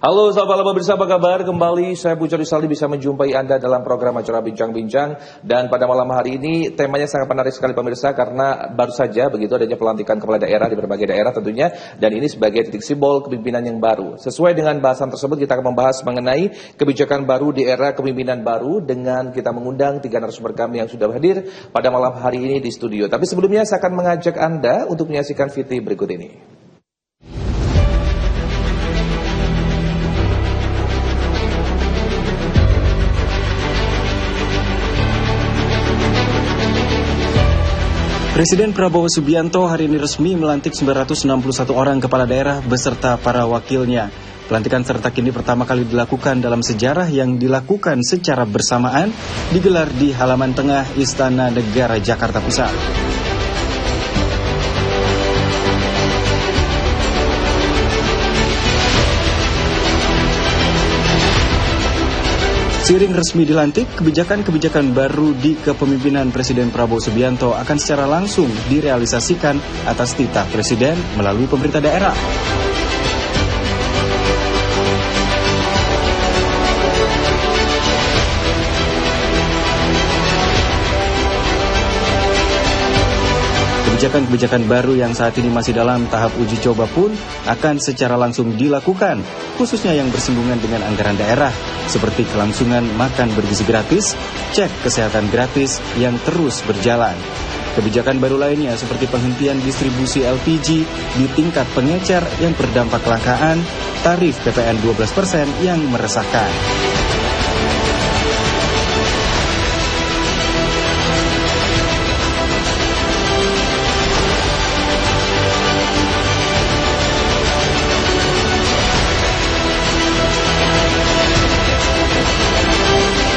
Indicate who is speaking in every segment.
Speaker 1: Halo sahabat Laba Bersama, apa kabar? Kembali saya Budi Saldi bisa menjumpai Anda dalam program acara Bincang-Bincang. Dan pada malam hari ini temanya sangat menarik sekali pemirsa, karena baru saja begitu adanya pelantikan kepala daerah di berbagai daerah tentunya. Dan ini sebagai titik simbol kepemimpinan yang baru. Sesuai dengan bahasan tersebut kita akan membahas mengenai kebijakan baru di era kepemimpinan baru, dengan kita mengundang 3 narasumber kami yang sudah hadir pada malam hari ini di studio. Tapi sebelumnya saya akan mengajak Anda untuk menyaksikan VT berikut ini.
Speaker 2: Presiden Prabowo Subianto hari ini resmi melantik 961 orang kepala daerah beserta para wakilnya. Pelantikan serentak ini pertama kali dilakukan dalam sejarah, yang dilakukan secara bersamaan digelar di halaman tengah Istana Negara Jakarta Pusat. Seiring resmi dilantik, kebijakan-kebijakan baru di kepemimpinan Presiden Prabowo Subianto akan secara langsung direalisasikan atas titah Presiden melalui pemerintah daerah. Kebijakan-kebijakan baru yang saat ini masih dalam tahap uji coba pun akan secara langsung dilakukan, khususnya yang bersinggungan dengan anggaran daerah, seperti kelangsungan makan bergizi gratis, cek kesehatan gratis yang terus berjalan. Kebijakan baru lainnya seperti penghentian distribusi LPG di tingkat pengecer yang berdampak kelangkaan, tarif PPN 12% yang meresahkan.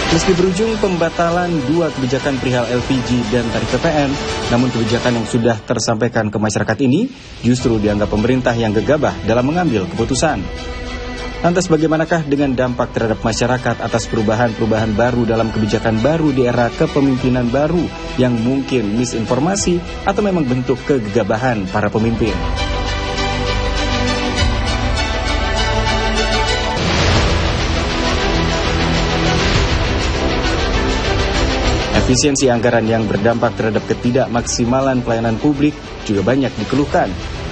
Speaker 2: Meski berujung pembatalan 2 kebijakan perihal LPG dan tarif PPN, namun kebijakan yang sudah tersampaikan ke masyarakat ini justru dianggap pemerintah yang gegabah dalam mengambil keputusan. Lantas bagaimanakah dengan dampak terhadap masyarakat atas perubahan-perubahan baru dalam kebijakan baru di era kepemimpinan baru yang mungkin misinformasi atau memang bentuk kegegabahan para pemimpin? Efisiensi anggaran yang berdampak terhadap ketidakmaksimalan pelayanan publik juga banyak dikeluhkan.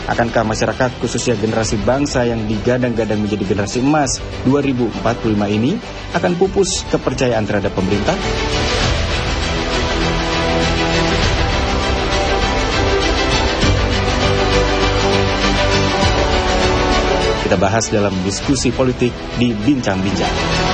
Speaker 2: Akankah masyarakat, khususnya generasi bangsa yang digadang-gadang menjadi generasi emas 2045 ini, akan pupus kepercayaan terhadap pemerintah? Kita bahas dalam diskusi politik di Bincang-Bincang.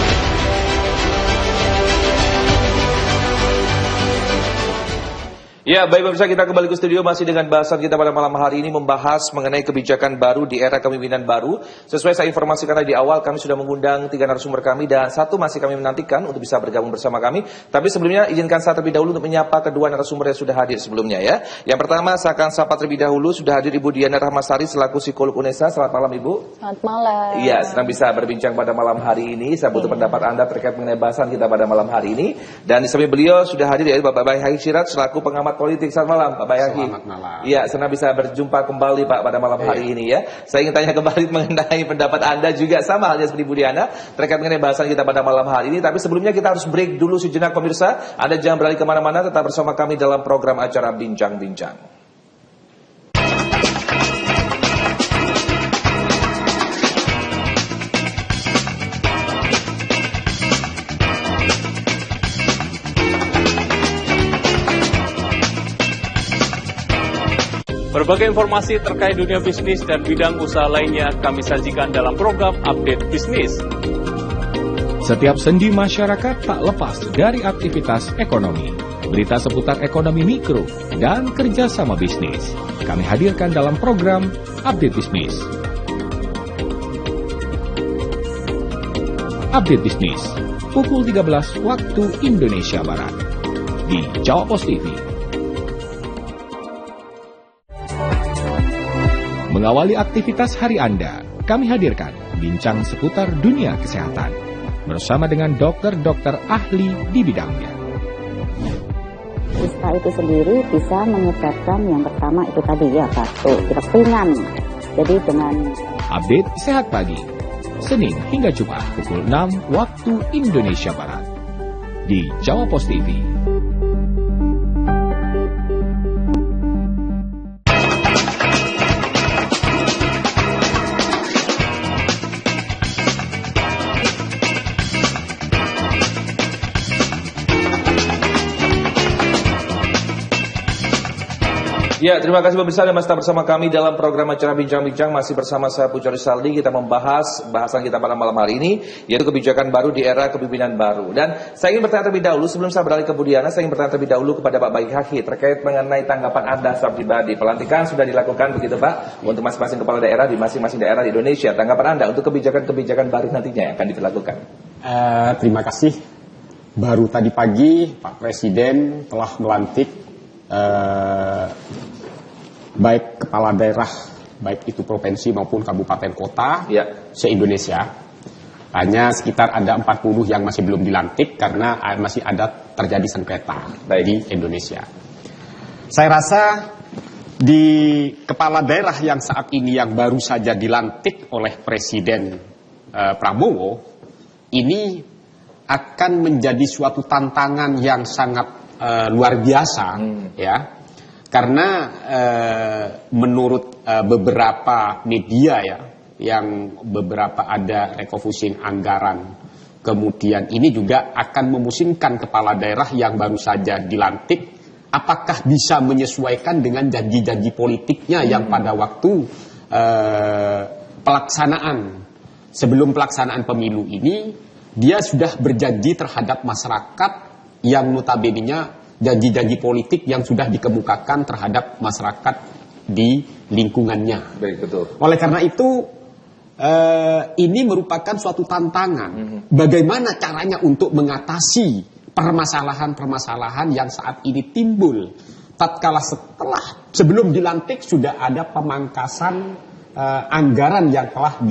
Speaker 1: Ya, baik pemirsa, kita kembali ke studio masih dengan bahasan kita pada malam hari ini, membahas mengenai kebijakan baru di era kepemimpinan baru. Sesuai saya informasikan tadi di awal, kami sudah mengundang 3 narasumber kami dan 1 masih kami menantikan untuk bisa bergabung bersama kami. Tapi sebelumnya izinkan saya terlebih dahulu untuk menyapa kedua narasumber yang sudah hadir sebelumnya ya. Yang pertama saya akan sapa terlebih dahulu, sudah hadir Ibu Diana Rahmasari selaku psikolog UNESA. Selamat malam Ibu.
Speaker 3: Selamat malam.
Speaker 1: Iya, senang bisa berbincang pada malam hari ini. Saya butuh pendapat Anda terkait mengenai bahasan kita pada malam hari ini. Dan di samping beliau sudah hadir yaitu Bapak Bayaki Syirat selaku pengamat politik. Selamat malam Pak Bayaki.
Speaker 4: Selamat malam.
Speaker 1: Iya, senang bisa berjumpa kembali Pak pada malam hari ini ya. Saya ingin tanya kembali mengenai pendapat Anda juga sama halnya seperti Bu Diana terkait mengenai bahasan kita pada malam hari ini. Tapi sebelumnya kita harus break dulu sejenak pemirsa. Anda jangan beralih kemana-mana, tetap bersama kami dalam program acara Bincang-Bincang.
Speaker 5: Berbagai informasi terkait dunia bisnis dan bidang usaha lainnya kami sajikan dalam program Update Bisnis.
Speaker 6: Setiap sendi masyarakat tak lepas dari aktivitas ekonomi. Berita seputar ekonomi mikro dan kerjasama bisnis kami hadirkan dalam program Update Bisnis. Update Bisnis, pukul 13 waktu Indonesia Barat di Jawa Pos TV. Mengawali aktivitas hari Anda, kami hadirkan bincang seputar dunia kesehatan bersama dengan dokter-dokter ahli di bidangnya.
Speaker 3: Ispa itu sendiri bisa menyebabkan yang pertama itu tadi ya batuk, pilek ringan. Jadi dengan
Speaker 6: Update Sehat Pagi, Senin hingga Jumat pukul 6 waktu Indonesia Barat. Di Jawa Pos TV.
Speaker 1: Ya, terima kasih pemirsa dan masih bersama kami dalam program acara Bincang-Bincang. Masih bersama saya Pujo Rizaldi. Kita membahas bahasan kita pada malam hari ini, yaitu kebijakan baru di era kepemimpinan baru. Dan saya ingin bertanya terlebih dahulu, sebelum saya beralih ke Bu Diana, saya ingin bertanya terlebih dahulu kepada Pak Baik Haki terkait mengenai tanggapan Anda secara pribadi. Pelantikan sudah dilakukan begitu Pak, untuk masing-masing kepala daerah di masing-masing daerah di Indonesia. Tanggapan Anda untuk kebijakan-kebijakan baru nantinya yang akan dilakukan?
Speaker 4: Terima kasih. Baru tadi pagi Pak Presiden telah melantik baik kepala daerah, baik itu provinsi maupun kabupaten kota se-Indonesia. Hanya sekitar ada 40 yang masih belum dilantik karena masih ada terjadi sengketa di Indonesia. Saya rasa di kepala daerah yang saat ini yang baru saja dilantik oleh Presiden Prabowo, ini akan menjadi suatu tantangan yang sangat luar biasa, ya. Karena menurut beberapa media ya, yang beberapa ada refocusing anggaran, kemudian ini juga akan memusingkan kepala daerah yang baru saja dilantik, apakah bisa menyesuaikan dengan janji-janji politiknya yang pada waktu sebelum pelaksanaan pemilu ini, dia sudah berjanji terhadap masyarakat yang notabene-nya janji-janji politik yang sudah dikemukakan terhadap masyarakat di lingkungannya.
Speaker 1: Baik, betul.
Speaker 4: Oleh karena itu, ini merupakan suatu tantangan. Bagaimana caranya untuk mengatasi permasalahan-permasalahan yang saat ini timbul. Tatkala sebelum dilantik sudah ada pemangkasan anggaran yang telah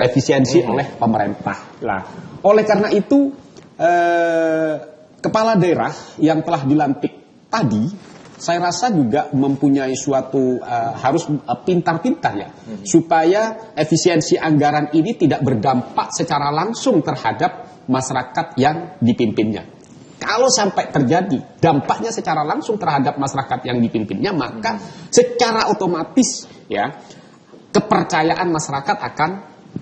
Speaker 4: efisiensi oleh pemerintah. Nah, oleh karena itu, kepala daerah yang telah dilantik tadi, saya rasa juga mempunyai suatu harus pintar-pintar ya, supaya efisiensi anggaran ini tidak berdampak secara langsung terhadap masyarakat yang dipimpinnya. Kalau sampai terjadi dampaknya secara langsung terhadap masyarakat yang dipimpinnya, maka secara otomatis ya kepercayaan masyarakat akan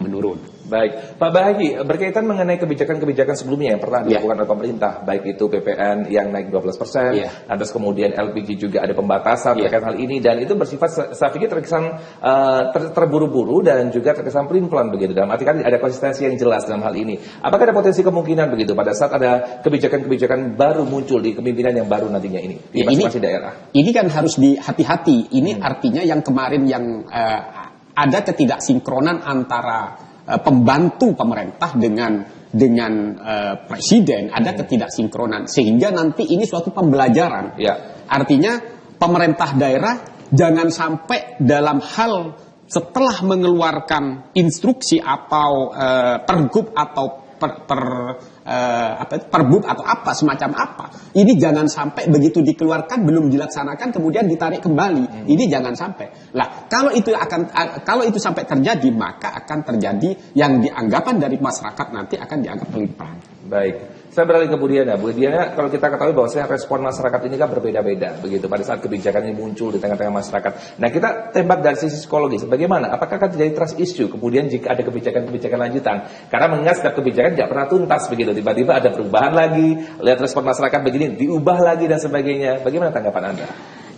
Speaker 4: menurun.
Speaker 1: Baik, Pak Bahagi, berkaitan mengenai kebijakan-kebijakan sebelumnya yang pernah dilakukan oleh pemerintah, baik itu PPN yang naik 12%, terus kemudian LPG juga ada pembatasan terkait hal ini, dan itu bersifat, saya pikir terkesan terburu-buru dan juga terkesan pelin-pelan begitu, dalam arti kan ada konsistensi yang jelas dalam hal ini. Apakah ada potensi kemungkinan begitu pada saat ada kebijakan-kebijakan baru muncul di kepemimpinan yang baru nantinya ini, di masing-masing daerah? Ini kan harus dihati-hati, ini artinya yang kemarin yang ada ketidaksinkronan antara pembantu pemerintah dengan presiden, ada ketidaksinkronan sehingga nanti ini suatu pembelajaran. Artinya pemerintah daerah jangan sampai dalam hal setelah mengeluarkan instruksi atau pergub atau perbub atau apa semacam apa, ini jangan sampai begitu dikeluarkan belum dilaksanakan kemudian ditarik kembali. Ini jangan sampai. Lah kalau itu sampai terjadi, maka akan terjadi yang dianggapan dari masyarakat nanti akan dianggap pelin-pelan. Baik, saya beralih ke Bu Diana. Bu Diana, kalau kita ketahui bahwa respon masyarakat ini kan berbeda-beda begitu pada saat kebijakan ini muncul di tengah-tengah masyarakat. Nah, kita tembak dari sisi psikologis, bagaimana? Apakah akan terjadi trust issue kemudian jika ada kebijakan-kebijakan lanjutan? Karena mengingat setiap kebijakan tidak pernah tuntas begitu, tiba-tiba ada perubahan lagi, lihat respon masyarakat begini, diubah lagi dan sebagainya. Bagaimana tanggapan Anda?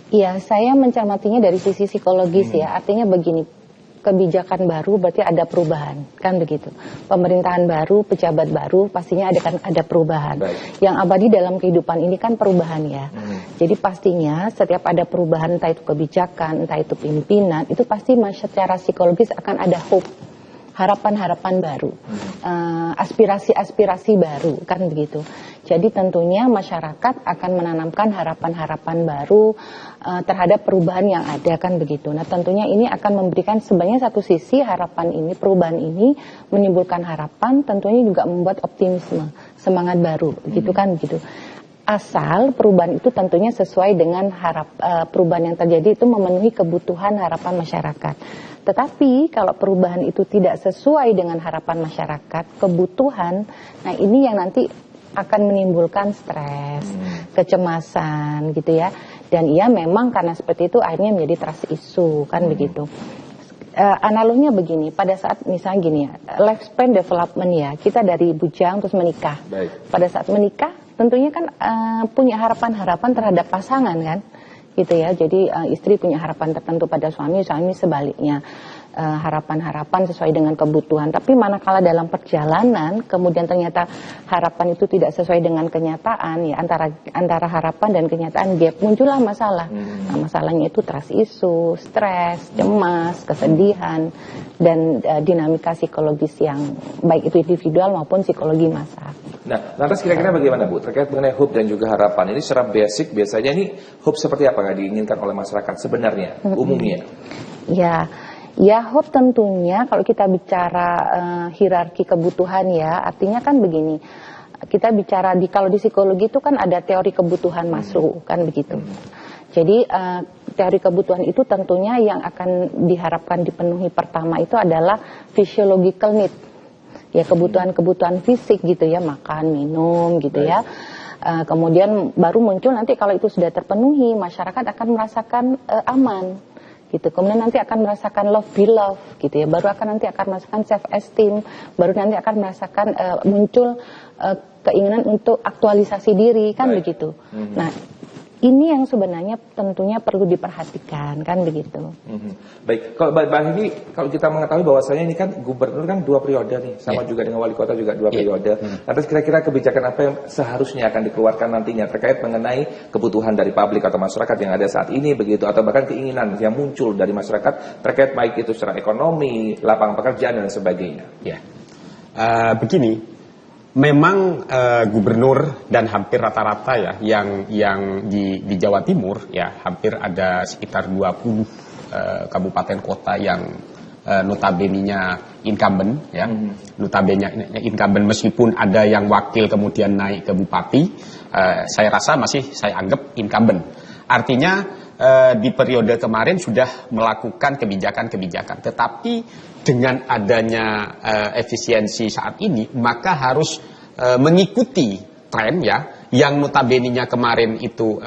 Speaker 3: Iya, saya mencermatinya dari sisi psikologis ya, artinya begini. Kebijakan baru berarti ada perubahan, kan begitu. Pemerintahan baru, pejabat baru, pastinya ada perubahan. Baik. Yang abadi dalam kehidupan ini kan perubahan ya. Jadi pastinya setiap ada perubahan, entah itu kebijakan, entah itu pimpinan, itu pasti secara psikologis akan ada hope, harapan-harapan baru, aspirasi-aspirasi baru, kan begitu. Jadi tentunya masyarakat akan menanamkan harapan-harapan baru terhadap perubahan yang ada, kan begitu. Nah tentunya ini akan memberikan sebenarnya satu sisi harapan ini, perubahan ini menimbulkan harapan, tentunya juga membuat optimisme, semangat baru, gitu kan begitu. Asal perubahan itu tentunya sesuai dengan perubahan yang terjadi itu memenuhi kebutuhan harapan masyarakat. Tetapi kalau perubahan itu tidak sesuai dengan harapan masyarakat, kebutuhan, nah ini yang nanti akan menimbulkan stres, kecemasan gitu ya. Dan iya memang karena seperti itu akhirnya menjadi trust issue kan begitu. Analoginya begini, pada saat misalnya gini ya, lifespan development ya, kita dari bujang terus menikah. Pada saat menikah tentunya kan punya harapan-harapan terhadap pasangan kan, gitu ya. Jadi istri punya harapan tertentu pada suami sebaliknya. Harapan-harapan sesuai dengan kebutuhan. Tapi manakala dalam perjalanan kemudian ternyata harapan itu tidak sesuai dengan kenyataan, ya antara harapan dan kenyataan gap, muncullah masalah. Nah, masalahnya itu trust issue, stres, cemas, kesedihan, dan dinamika psikologis yang baik itu individual maupun psikologi massa.
Speaker 1: Nah, lantas kira-kira bagaimana Bu terkait mengenai hope dan juga harapan ini secara basic biasanya ini hope seperti apa yang diinginkan oleh masyarakat sebenarnya umumnya?
Speaker 3: Ya, hope tentunya kalau kita bicara hierarki kebutuhan ya, artinya kan begini. Kita bicara kalau di psikologi itu kan ada teori kebutuhan masuk kan begitu. Jadi teori kebutuhan itu tentunya yang akan diharapkan dipenuhi pertama itu adalah physiological need. Ya, kebutuhan-kebutuhan fisik gitu ya, makan, minum gitu ya. Kemudian baru muncul nanti kalau itu sudah terpenuhi, masyarakat akan merasakan aman. Gitu. Kemudian nanti akan merasakan love beloved gitu ya, baru nanti akan merasakan self esteem, baru nanti akan merasakan muncul keinginan untuk aktualisasi diri kan begitu. Nah, ini yang sebenarnya tentunya perlu diperhatikan kan begitu.
Speaker 1: Baik, kalau Bang ini kalau kita mengetahui bahwasanya ini kan gubernur kan 2 periode nih, sama juga dengan wali kota juga 2 periode. Lantas kira-kira kebijakan apa yang seharusnya akan dikeluarkan nantinya terkait mengenai kebutuhan dari publik atau masyarakat yang ada saat ini begitu, atau bahkan keinginan yang muncul dari masyarakat terkait baik itu secara ekonomi, lapangan pekerjaan dan sebagainya.
Speaker 4: Begini. Memang gubernur dan hampir rata-rata ya yang di Jawa Timur ya hampir ada sekitar 20 kabupaten kota yang notabene-nya incumbent ya. Notabene incumbent meskipun ada yang wakil kemudian naik ke bupati, saya rasa saya anggap incumbent. Artinya di periode kemarin sudah melakukan kebijakan-kebijakan, tetapi dengan adanya efisiensi saat ini maka harus mengikuti tren ya yang notabene-nya kemarin itu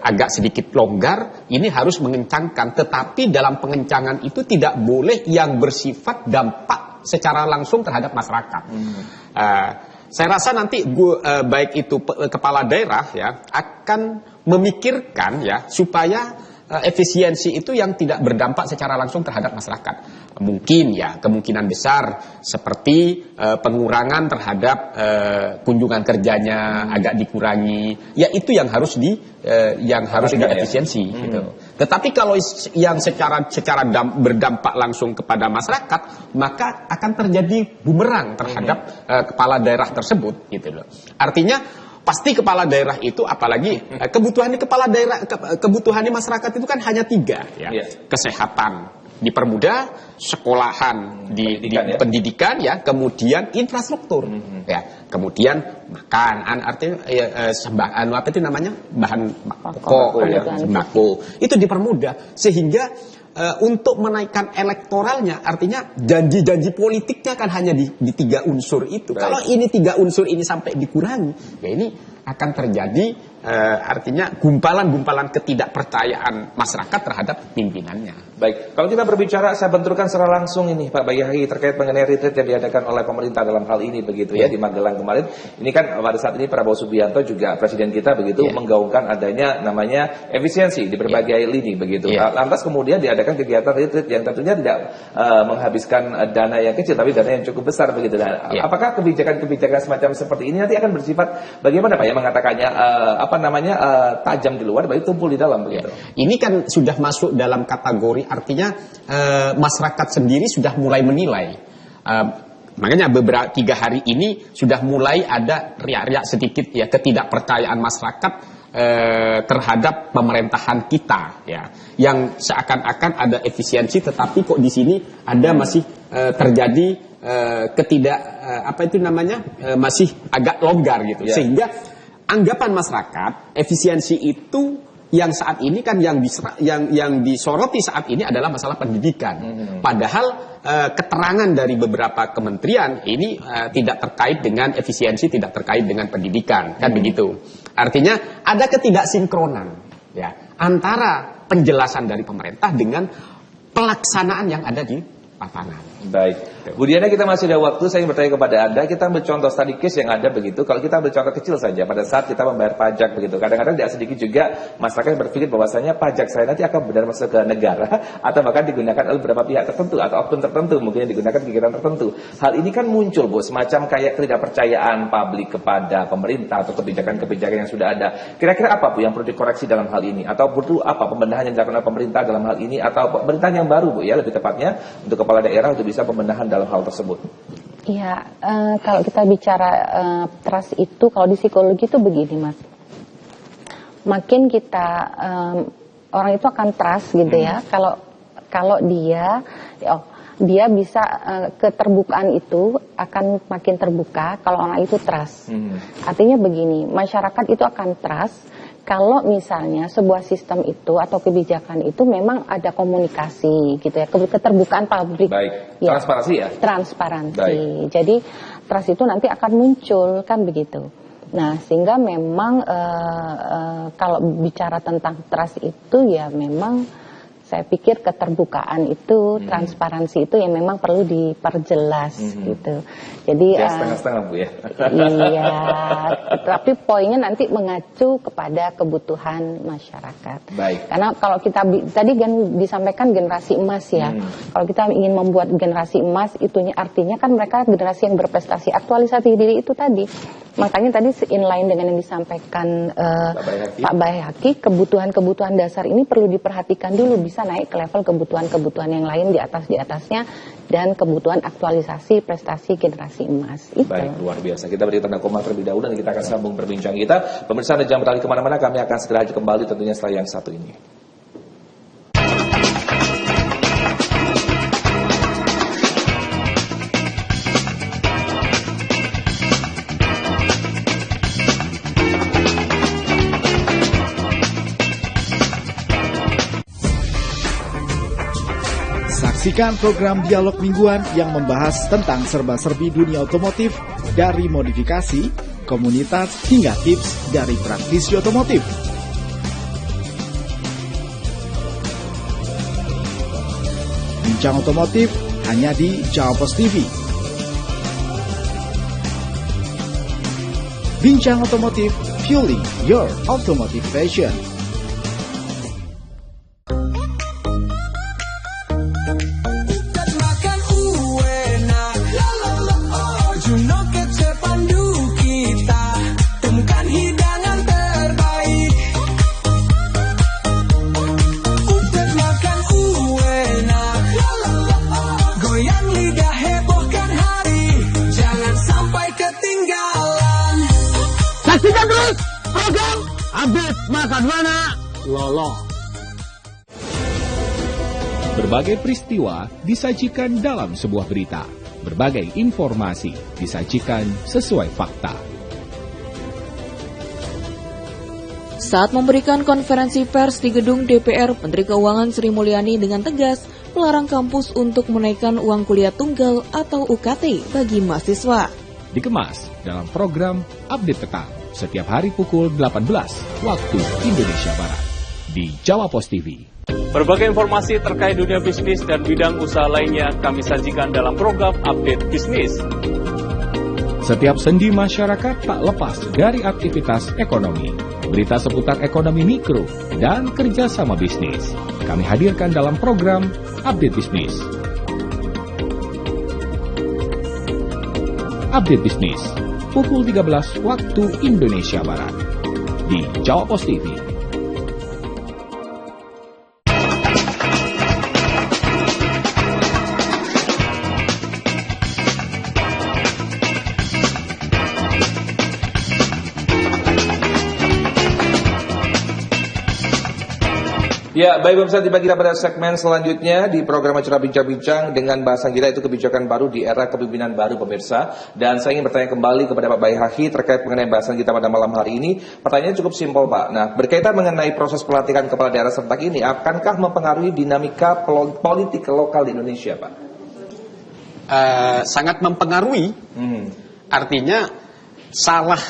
Speaker 4: agak sedikit longgar, ini harus mengencangkan, tetapi dalam pengencangan itu tidak boleh yang bersifat dampak secara langsung terhadap masyarakat. Saya rasa nanti baik itu kepala daerah ya akan memikirkan ya supaya efisiensi itu yang tidak berdampak secara langsung terhadap masyarakat. Mungkin ya kemungkinan besar seperti pengurangan terhadap kunjungan kerjanya agak dikurangi. Ya itu yang harus diefisiensi gitu. Tetapi kalau yang secara berdampak langsung kepada masyarakat, maka akan terjadi bumerang terhadap kepala daerah tersebut gitu loh. Artinya pasti kepala daerah itu, apalagi kebutuhan masyarakat itu kan hanya 3 ya. Kesehatan dipermudah, sekolahan di pendidikan ya, kemudian infrastruktur ya, kemudian makan, artinya apa itu namanya bahan pokok ya, sembako itu dipermudah sehingga untuk menaikkan elektoralnya, artinya janji-janji politiknya kan hanya di 3 unsur itu. Kalau ini 3 unsur ini sampai dikurangi, ya ini akan terjadi artinya gumpalan-gumpalan ketidakpercayaan masyarakat terhadap pimpinannya.
Speaker 1: Baik, kalau kita berbicara, saya benturkan secara langsung ini Pak Bayahi terkait mengenai retreat yang diadakan oleh pemerintah dalam hal ini begitu ya di Magelang kemarin. Ini kan pada saat ini Prabowo Subianto juga presiden kita begitu menggaungkan adanya namanya efisiensi di berbagai lini begitu. Lantas kemudian diadakan kegiatan retreat yang tentunya tidak menghabiskan dana yang kecil tapi dana yang cukup besar begitu. Nah, apakah kebijakan-kebijakan semacam seperti ini nanti akan bersifat bagaimana Pak ya mengatakannya tajam di luar, baik tumpul di dalam begitu.
Speaker 4: Ini kan sudah masuk dalam kategori, artinya masyarakat sendiri sudah mulai menilai. Makanya beberapa 3 hari ini sudah mulai ada riak-riak sedikit ya ketidakpercayaan masyarakat terhadap pemerintahan kita ya, yang seakan-akan ada efisiensi, tetapi kok di sini ada masih terjadi masih agak longgar gitu, sehingga anggapan masyarakat efisiensi itu yang saat ini kan yang disoroti saat ini adalah masalah pendidikan. Padahal keterangan dari beberapa kementerian ini tidak terkait dengan efisiensi, tidak terkait dengan pendidikan, kan begitu. Artinya ada ketidaksinkronan ya antara penjelasan dari pemerintah dengan pelaksanaan yang ada di lapangan.
Speaker 1: Baik, Bu Diana, kita masih ada waktu. Saya ingin bertanya kepada Anda, kita ambil contoh study case yang ada begitu. Kalau kita ambil contoh kecil saja, pada saat kita membayar pajak begitu, kadang-kadang tidak sedikit juga masyarakat berpikir bahwasanya pajak saya nanti akan benar masuk ke negara atau bahkan digunakan oleh beberapa pihak tertentu atau oknum tertentu, mungkin yang digunakan kegiatan tertentu. Hal ini kan muncul, Bu, semacam kayak ketidakpercayaan publik kepada pemerintah atau kebijakan-kebijakan yang sudah ada. Kira-kira apa, Bu, yang perlu dikoreksi dalam hal ini? Atau perlu apa pembenahan yang dilakukan oleh pemerintah dalam hal ini? Atau pemerintahan yang baru, Bu, ya, lebih tepatnya untuk kepala daerah untuk bisa pembenahan dalam hal tersebut?
Speaker 3: Iya, kalau kita bicara trust itu, kalau di psikologi itu begini, Mas. Makin kita orang itu akan trust gitu ya. Kalau dia bisa keterbukaan itu akan makin terbuka kalau orang itu trust. Artinya begini, masyarakat itu akan trust kalau misalnya sebuah sistem itu atau kebijakan itu memang ada komunikasi gitu ya, keterbukaan publik.
Speaker 1: Baik,
Speaker 3: ya,
Speaker 1: transparansi ya?
Speaker 3: Transparansi.
Speaker 1: Baik.
Speaker 3: Jadi trust itu nanti akan muncul kan begitu. Nah sehingga memang kalau bicara tentang trust itu ya memang saya pikir keterbukaan itu, transparansi itu yang memang perlu diperjelas gitu. Jadi
Speaker 1: ya setengah-setengah, Bu, ya.
Speaker 3: Iya, tapi poinnya nanti mengacu kepada kebutuhan masyarakat.
Speaker 1: Baik.
Speaker 3: Karena kalau kita tadi kan disampaikan generasi emas ya. Kalau kita ingin membuat generasi emas, itunya artinya kan mereka generasi yang berprestasi, aktualisasi diri itu tadi. Makanya tadi inline dengan yang disampaikan Pak Bayhaqi, kebutuhan-kebutuhan dasar ini perlu diperhatikan dulu, bisa naik ke level kebutuhan-kebutuhan yang lain di atasnya, dan kebutuhan aktualisasi prestasi generasi emas. Itu.
Speaker 1: Baik, luar biasa. Kita beri tanda koma terlebih dahulu dan kita akan sambung perbincangan kita. Pemirsa, Anda jangan beralih kemana-mana, kami akan segera hadir kembali tentunya setelah yang satu ini.
Speaker 7: Saksikan program dialog mingguan yang membahas tentang serba-serbi dunia otomotif, dari modifikasi, komunitas, hingga tips dari praktisi otomotif. Bincang otomotif hanya di Jawa Post TV. Bincang otomotif, fueling your automotive passion.
Speaker 8: Saksikan terus program Update Makan Mana Lolo.
Speaker 6: Berbagai peristiwa disajikan dalam sebuah berita. Berbagai informasi disajikan sesuai fakta.
Speaker 9: Saat memberikan konferensi pers di gedung DPR, Menteri Keuangan Sri Mulyani dengan tegas melarang kampus untuk menaikkan uang kuliah tunggal atau UKT bagi mahasiswa.
Speaker 6: Dikemas dalam program Update Petang setiap hari pukul 18 waktu Indonesia Barat di Jawa Post TV.
Speaker 5: Berbagai informasi terkait dunia bisnis dan bidang usaha lainnya kami sajikan dalam program Update Bisnis.
Speaker 6: Setiap sendi masyarakat tak lepas dari aktivitas ekonomi. Berita seputar ekonomi mikro dan kerjasama bisnis kami hadirkan dalam program Update Bisnis. Update Bisnis pukul 13 waktu Indonesia Barat di Jawa Post TV.
Speaker 1: Ya, baik pemirsa, tiba kita pada segmen selanjutnya di program acara Bincang-Bincang dengan bahasan kita itu kebijakan baru di era kepemimpinan baru pemirsa. Dan saya ingin bertanya kembali kepada Pak Baihaqi terkait mengenai bahasan kita pada malam hari ini. Pertanyaannya cukup simpel Pak. Nah, berkaitan mengenai proses pelantikan kepala daerah serentak ini, akankah mempengaruhi dinamika politik lokal di Indonesia Pak?
Speaker 4: Sangat mempengaruhi. Artinya salah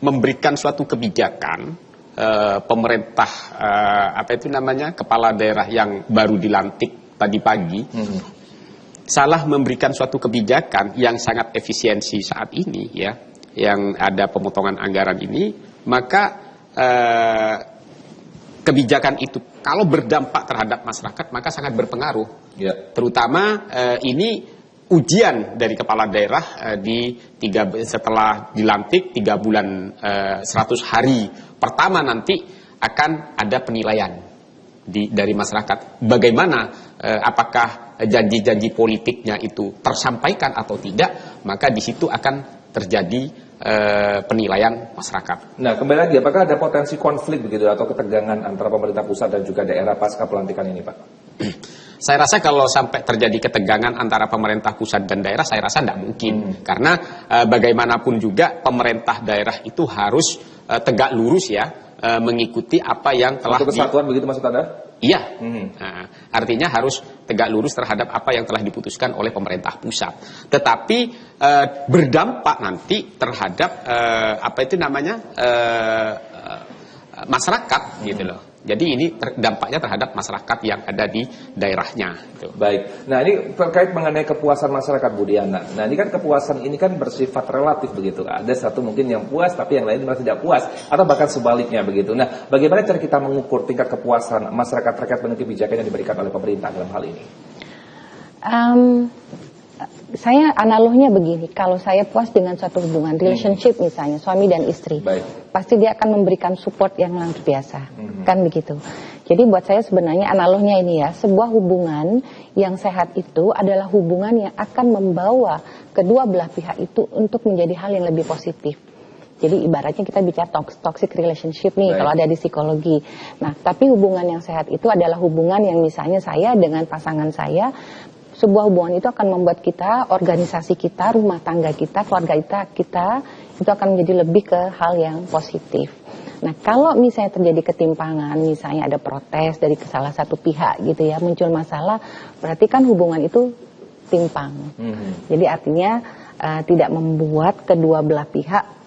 Speaker 4: memberikan suatu kebijakan. Pemerintah kepala daerah yang baru dilantik tadi pagi salah memberikan suatu kebijakan yang sangat efisiensi saat ini ya, yang ada pemotongan anggaran ini, maka kebijakan itu kalau berdampak terhadap masyarakat maka sangat berpengaruh. Terutama ini ujian dari kepala daerah setelah dilantik 3 bulan 100 hari pertama nanti akan ada penilaian dari masyarakat. Bagaimana apakah janji-janji politiknya itu tersampaikan atau tidak, maka di situ akan terjadi penilaian masyarakat.
Speaker 1: Nah, kembali lagi, apakah ada potensi konflik begitu atau ketegangan antara pemerintah pusat dan juga daerah pasca pelantikan ini, Pak?
Speaker 4: Saya rasa kalau sampai terjadi ketegangan antara pemerintah pusat dan daerah, saya rasa tidak mungkin. Karena bagaimanapun juga pemerintah daerah itu harus tegak lurus ya, mengikuti apa yang telah
Speaker 1: untuk kesatuan begitu maksud Anda?
Speaker 4: Iya, artinya harus tegak lurus terhadap apa yang telah diputuskan oleh pemerintah pusat. Tetapi berdampak nanti terhadap masyarakat gitu loh. Jadi ini dampaknya terhadap masyarakat yang ada di daerahnya. Gitu.
Speaker 1: Baik. Nah ini terkait mengenai kepuasan masyarakat Bu Diana. Nah ini kan kepuasan ini kan bersifat relatif begitu. Ada satu mungkin yang puas tapi yang lain merasa tidak puas. Atau bahkan sebaliknya begitu. Nah bagaimana cara kita mengukur tingkat kepuasan masyarakat terkait dengan kebijakan yang diberikan oleh pemerintah dalam hal ini?
Speaker 3: Saya analoginya begini, kalau saya puas dengan suatu hubungan, relationship misalnya, suami dan istri, pasti dia akan memberikan support yang luar biasa, kan begitu. Jadi buat saya sebenarnya analoginya ini ya, sebuah hubungan yang sehat itu adalah hubungan yang akan membawa kedua belah pihak itu untuk menjadi hal yang lebih positif. Jadi ibaratnya kita bicara toxic relationship nih, kalau ada di psikologi. Nah, tapi hubungan yang sehat itu adalah hubungan yang misalnya saya dengan pasangan saya, sebuah hubungan itu akan membuat kita, organisasi kita, rumah tangga kita, keluarga kita itu akan menjadi lebih ke hal yang positif. Nah, kalau misalnya terjadi ketimpangan, misalnya ada protes dari salah satu pihak gitu ya, muncul masalah, berarti kan hubungan itu timpang. Jadi artinya tidak membuat kedua belah pihak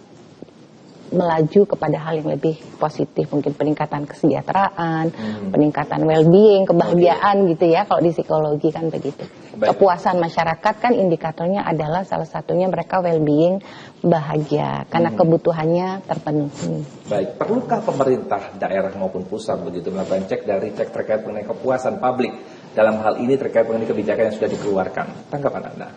Speaker 3: melaju kepada hal yang lebih positif, mungkin peningkatan kesejahteraan, peningkatan well-being, kebahagiaan gitu ya, kalau di psikologi kan begitu. Kepuasan masyarakat kan indikatornya adalah salah satunya mereka well-being, bahagia, karena kebutuhannya terpenuhi.
Speaker 1: Baik, perlukah pemerintah daerah maupun pusat begitu melakukan cek terkait mengenai kepuasan publik dalam hal ini terkait mengenai kebijakan yang sudah dikeluarkan? Tanggapan Anda?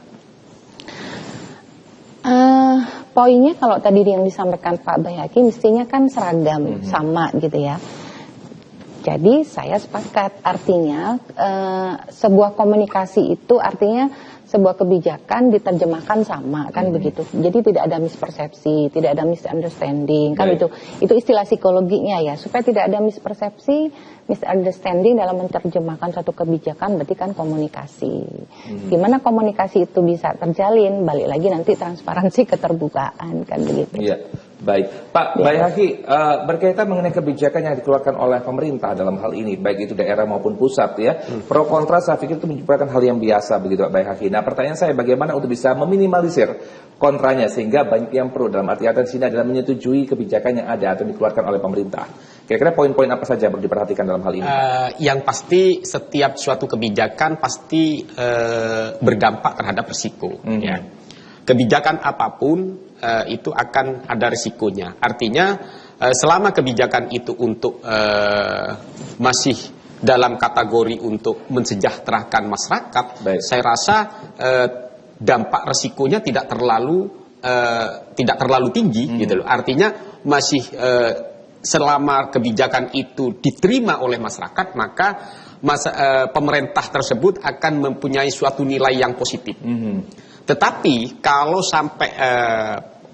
Speaker 3: Poinnya kalau tadi yang disampaikan Pak Baihaqi mestinya kan seragam, sama gitu ya. Jadi saya sepakat, artinya sebuah komunikasi itu artinya sebuah kebijakan diterjemahkan sama kan begitu. Jadi tidak ada mispersepsi, tidak ada misunderstanding kan itu istilah psikologinya ya, supaya tidak ada mispersepsi, misunderstanding dalam menerjemahkan suatu kebijakan berarti kan komunikasi. Gimana komunikasi itu bisa terjalin? Balik lagi nanti transparansi, keterbukaan kan begitu.
Speaker 1: Iya. Baik, Pak Baihaqi, berkaitan mengenai kebijakan yang dikeluarkan oleh pemerintah dalam hal ini, baik itu daerah maupun pusat ya, pro kontra saya pikir itu merupakan hal yang biasa begitu Pak Baihaqi. Nah pertanyaan saya bagaimana untuk bisa meminimalisir kontranya sehingga banyak yang pro, dalam arti kata di sini adalah menyetujui kebijakan yang ada atau dikeluarkan oleh pemerintah. Kira-kira poin-poin apa saja perlu diperhatikan dalam hal ini?
Speaker 4: Yang pasti setiap suatu kebijakan pasti berdampak terhadap risiko. Ya. Kebijakan apapun itu akan ada risikonya. Artinya selama kebijakan itu untuk masih dalam kategori untuk mensejahterakan masyarakat, saya rasa dampak risikonya tidak terlalu tinggi gitu loh. Artinya masih selama kebijakan itu diterima oleh masyarakat, maka pemerintah tersebut akan mempunyai suatu nilai yang positif. Tetapi kalau sampai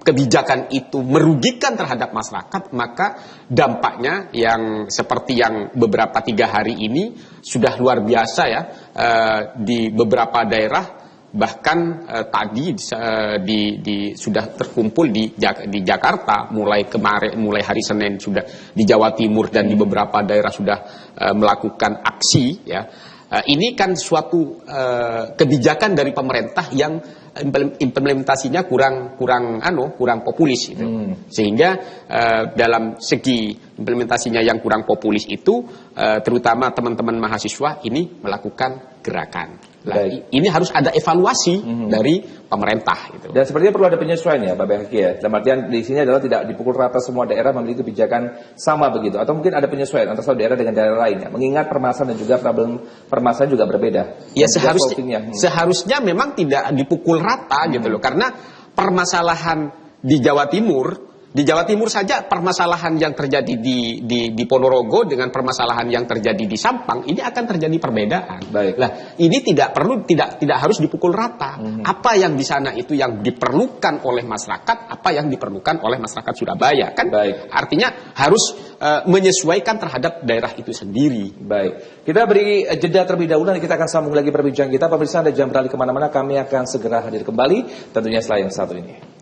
Speaker 4: kebijakan itu merugikan terhadap masyarakat, maka dampaknya yang seperti yang beberapa 3 hari ini sudah luar biasa ya, di beberapa daerah, bahkan tadi sudah terkumpul di Jakarta mulai hari Senin, sudah di Jawa Timur dan di beberapa daerah sudah melakukan aksi ya. Ini kan suatu kebijakan dari pemerintah yang implementasinya kurang populis gitu. Sehingga dalam segi implementasinya yang kurang populis itu, terutama teman-teman mahasiswa ini melakukan gerakan. Nah, ini harus ada evaluasi dari pemerintah gitu.
Speaker 1: Dan sepertinya perlu ada penyesuaian ya, Pak Bheki ya. Dalam artian di sini adalah tidak dipukul rata semua daerah memiliki kebijakan sama begitu, atau mungkin ada penyesuaian antara satu daerah dengan daerah lainnya. Mengingat permasalahan dan juga problem permasalahan juga berbeda.
Speaker 4: Ya seharusnya memang tidak dipukul rata gitu loh, karena permasalahan di Jawa Timur saja, permasalahan yang terjadi di Ponorogo dengan permasalahan yang terjadi di Sampang ini akan terjadi perbedaan. Nah, ini tidak harus dipukul rata. Apa yang di sana itu yang diperlukan oleh masyarakat, apa yang diperlukan oleh masyarakat Surabaya kan? Artinya harus menyesuaikan terhadap daerah itu sendiri.
Speaker 1: Baik, kita beri jeda terlebih dahulu dan kita akan sambung lagi perbincangan kita. Pemirsa, Anda jangan beralih kemana-mana, kami akan segera hadir kembali tentunya setelah yang satu ini.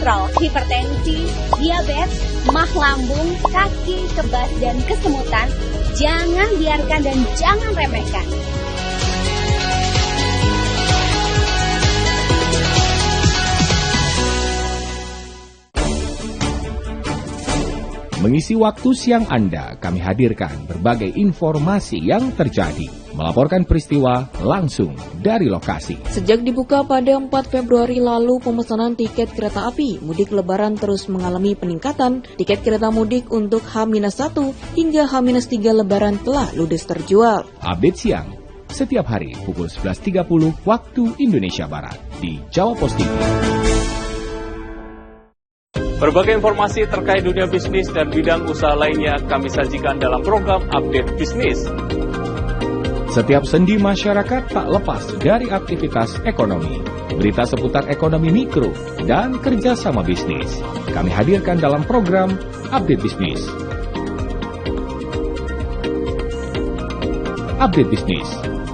Speaker 10: kolesterol, hipertensi, diabetes, mah lambung, kaki, kebas, dan kesemutan, jangan biarkan dan jangan remehkan.
Speaker 6: Mengisi waktu siang Anda, kami hadirkan berbagai informasi yang terjadi. Melaporkan peristiwa langsung dari lokasi.
Speaker 9: Sejak dibuka pada 4 Februari lalu, pemesanan tiket kereta api mudik lebaran terus mengalami peningkatan. Tiket kereta mudik untuk H-1 hingga H-3 lebaran telah ludes terjual.
Speaker 6: Update siang, setiap hari pukul 11.30 waktu Indonesia Barat di Jawa Pos TV.
Speaker 5: Berbagai informasi terkait dunia bisnis dan bidang usaha lainnya kami sajikan dalam program Update Bisnis.
Speaker 6: Setiap sendi masyarakat tak lepas dari aktivitas ekonomi. Berita seputar ekonomi mikro dan kerjasama bisnis kami hadirkan dalam program Update Bisnis. Update Bisnis,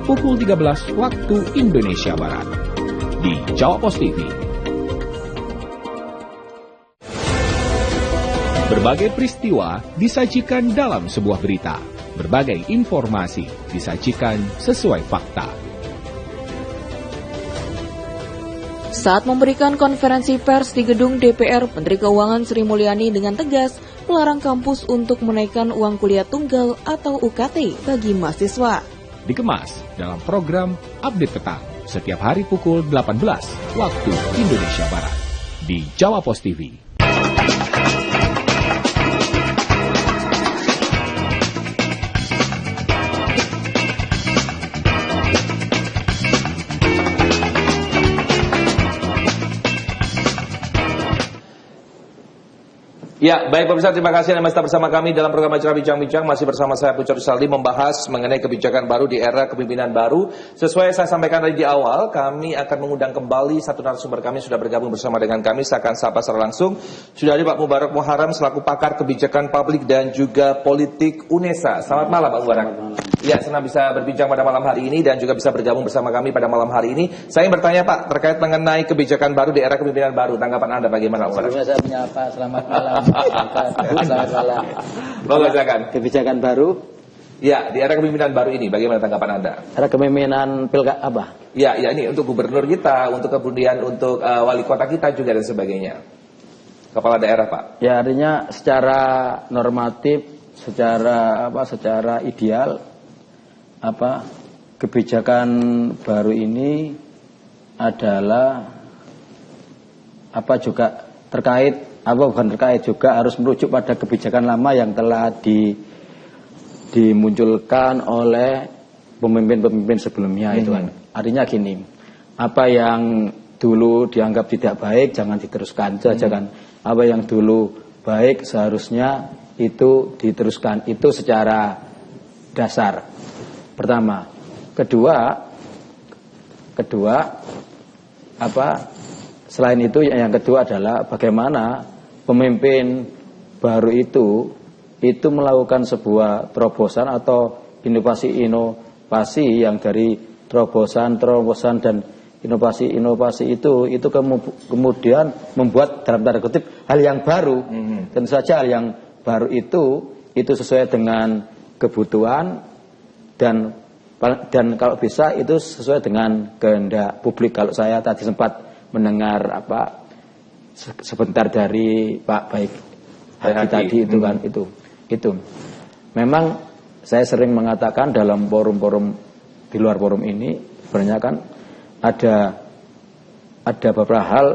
Speaker 6: pukul 13 waktu Indonesia Barat di Jawa Pos TV. Berbagai peristiwa disajikan dalam sebuah berita. Berbagai informasi disajikan sesuai fakta.
Speaker 9: Saat memberikan konferensi pers di gedung DPR, Menteri Keuangan Sri Mulyani dengan tegas melarang kampus untuk menaikkan uang kuliah tunggal atau UKT bagi mahasiswa.
Speaker 6: Dikemas dalam program Update Petang setiap hari pukul 18 waktu Indonesia Barat di Jawa Pos TV.
Speaker 1: Ya, baik pemirsa, terima kasih Anda masih bersama kami dalam program acara Bincang-Bincang. Masih bersama saya Pucor Saldi membahas mengenai kebijakan baru di era kepemimpinan baru. Sesuai saya sampaikan tadi di awal, kami akan mengundang kembali satu narasumber kami sudah bergabung bersama dengan kami. Saya akan sapa secara langsung. Sudah ada Pak Mubarak Muharram selaku pakar kebijakan publik dan juga politik UNESA. Selamat malam Pak Mubarak. Ya, senang bisa berbincang pada malam hari ini dan juga bisa bergabung bersama kami pada malam hari ini. Saya bertanya Pak, terkait mengenai kebijakan baru di era kepemimpinan baru, tanggapan Anda bagaimana?
Speaker 11: Sebelumnya saya menyapa, selamat malam. Selamat malam.
Speaker 1: Boleh, silakan.
Speaker 11: Kebijakan baru?
Speaker 1: Ya, di era kepemimpinan baru ini, bagaimana tanggapan Anda?
Speaker 11: Era kepemimpinan pilkada apa?
Speaker 1: Ya, ini untuk gubernur kita, untuk kemudian untuk wali kota kita juga dan sebagainya. Kepala daerah, Pak.
Speaker 11: Ya, artinya secara normatif, secara ideal, kebijakan baru ini adalah juga bukan terkait juga harus merujuk pada kebijakan lama yang telah dimunculkan oleh pemimpin-pemimpin sebelumnya itu kan. Artinya gini, apa yang dulu dianggap tidak baik jangan diteruskan saja kan. Apa yang dulu baik seharusnya itu diteruskan, itu secara dasar. Pertama, kedua selain itu yang kedua adalah bagaimana pemimpin baru itu melakukan sebuah terobosan atau inovasi yang dari terobosan dan inovasi itu kemudian membuat dalam tanda kutip hal yang baru. Tentu saja hal yang baru itu sesuai dengan kebutuhan dan kalau bisa itu sesuai dengan kehendak publik. Kalau saya tadi sempat mendengar sebentar dari Pak Baik Hadi tadi itu kan itu memang saya sering mengatakan dalam forum-forum di luar forum ini sebenarnya kan ada beberapa hal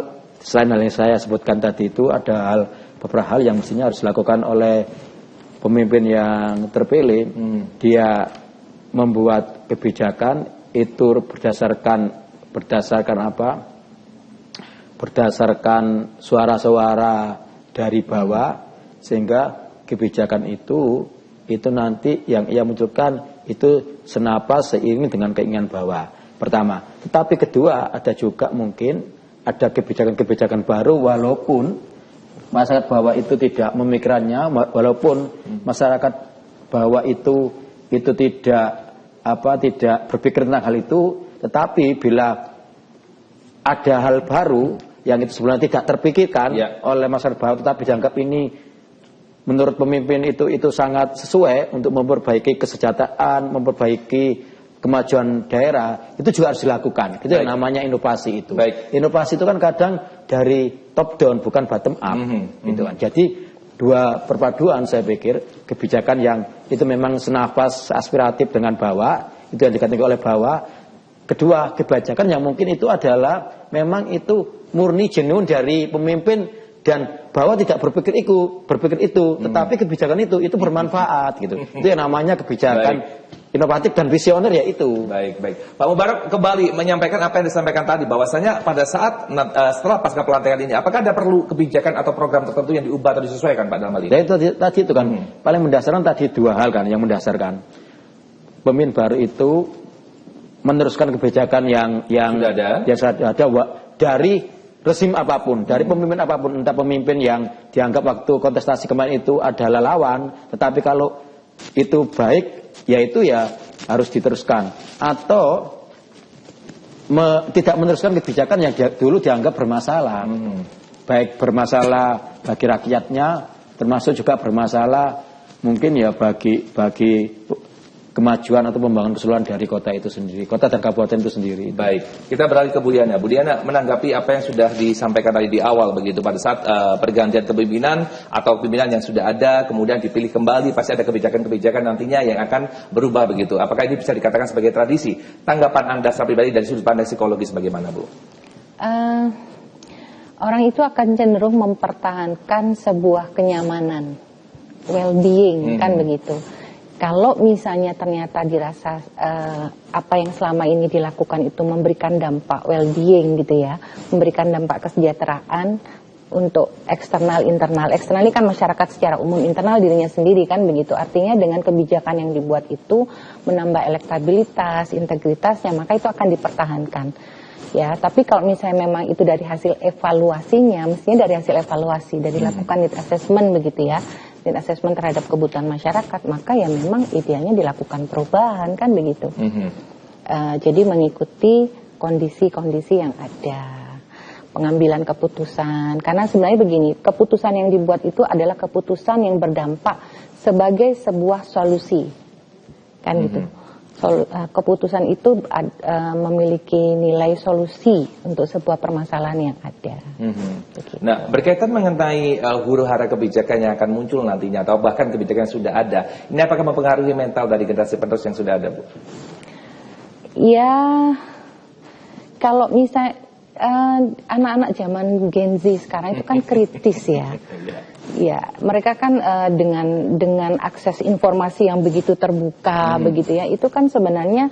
Speaker 11: selain hal yang saya sebutkan tadi itu, ada beberapa hal yang mestinya harus dilakukan oleh pemimpin yang terpilih. Dia membuat kebijakan itu berdasarkan suara-suara dari bawah, sehingga kebijakan itu nanti yang ia munculkan itu senapas seiring dengan keinginan bawah. Pertama, tetapi kedua ada juga mungkin ada kebijakan-kebijakan baru walaupun masyarakat bawah itu tidak memikirkannya, walaupun masyarakat bawah itu tidak berpikir tentang hal itu, tetapi bila ada hal baru yang itu sebenarnya tidak terpikirkan oleh masyarakat bawah, tetapi dianggap ini menurut pemimpin itu sangat sesuai untuk memperbaiki kesejahteraan, memperbaiki kemajuan daerah, itu juga harus dilakukan. Itu yang namanya inovasi itu. Inovasi itu kan kadang dari top down bukan bottom up, gitu kan. Jadi dua perpaduan saya pikir kebijakan yang itu memang senafas aspiratif dengan bawah, itu yang dikatakan oleh bawah. Kedua, kebijakan yang mungkin itu adalah memang itu murni jenuin dari pemimpin dan bawah tidak berpikir itu, tetapi kebijakan itu bermanfaat gitu. Itu yang namanya kebijakan inovatif dan visioner, ya itu.
Speaker 1: Baik. Pak Mubarak kembali menyampaikan apa yang disampaikan tadi, bahwasanya pada saat setelah pasca pelantikan ini, apakah ada perlu kebijakan atau program tertentu yang diubah atau disesuaikan Pak dalam hal ini?
Speaker 11: Tadi itu kan paling mendasarkan tadi dua hal kan yang mendasarkan. Pemimpin baru itu meneruskan kebijakan yang sudah ada dari rezim apapun, dari pemimpin apapun, entah pemimpin yang dianggap waktu kontestasi kemarin itu adalah lawan, tetapi kalau itu baik, yaitu ya harus diteruskan, atau tidak meneruskan kebijakan yang dulu dianggap bermasalah, baik bermasalah bagi rakyatnya, termasuk juga bermasalah mungkin ya bagi kemajuan atau pembangunan keseluruhan dari kota itu sendiri, kota dan kabupaten itu sendiri.
Speaker 1: Baik, kita beralih ke Bu Diana. Bu Diana, menanggapi apa yang sudah disampaikan tadi di awal begitu, pada saat pergantian kepemimpinan atau kepemimpinan yang sudah ada kemudian dipilih kembali, pasti ada kebijakan-kebijakan nantinya yang akan berubah begitu. Apakah ini bisa dikatakan sebagai tradisi? Tanggapan Anda secara pribadi dari sudut pandang psikologis bagaimana, Bu?
Speaker 3: Orang itu akan cenderung mempertahankan sebuah kenyamanan, well-being, kan begitu. Kalau misalnya ternyata dirasa apa yang selama ini dilakukan itu memberikan dampak well-being gitu ya, memberikan dampak kesejahteraan untuk eksternal, internal. Eksternal ini kan masyarakat secara umum, internal dirinya sendiri kan begitu. Artinya dengan kebijakan yang dibuat itu menambah elektabilitas, integritasnya, maka itu akan dipertahankan. Ya, tapi kalau misalnya memang itu dari hasil evaluasinya, mestinya dari hasil evaluasi, dari lakukan need assessment begitu ya. dan assessment terhadap kebutuhan masyarakat, maka ya memang idealnya dilakukan perubahan kan begitu. Jadi mengikuti kondisi-kondisi yang ada, pengambilan keputusan. Karena sebenarnya begini, keputusan yang dibuat itu adalah keputusan yang berdampak sebagai sebuah solusi, kan gitu. Keputusan itu memiliki nilai solusi untuk sebuah permasalahan yang ada.
Speaker 1: Nah, berkaitan mengenai huru-hara kebijakan yang akan muncul nantinya atau bahkan kebijakan yang sudah ada, ini apakah mempengaruhi mental dari generasi penerus yang sudah ada, Bu?
Speaker 3: Ya, kalau misalnya anak-anak zaman Gen Z sekarang itu kan kritis ya. Ya, mereka kan dengan akses informasi yang begitu terbuka, begitu ya, itu kan sebenarnya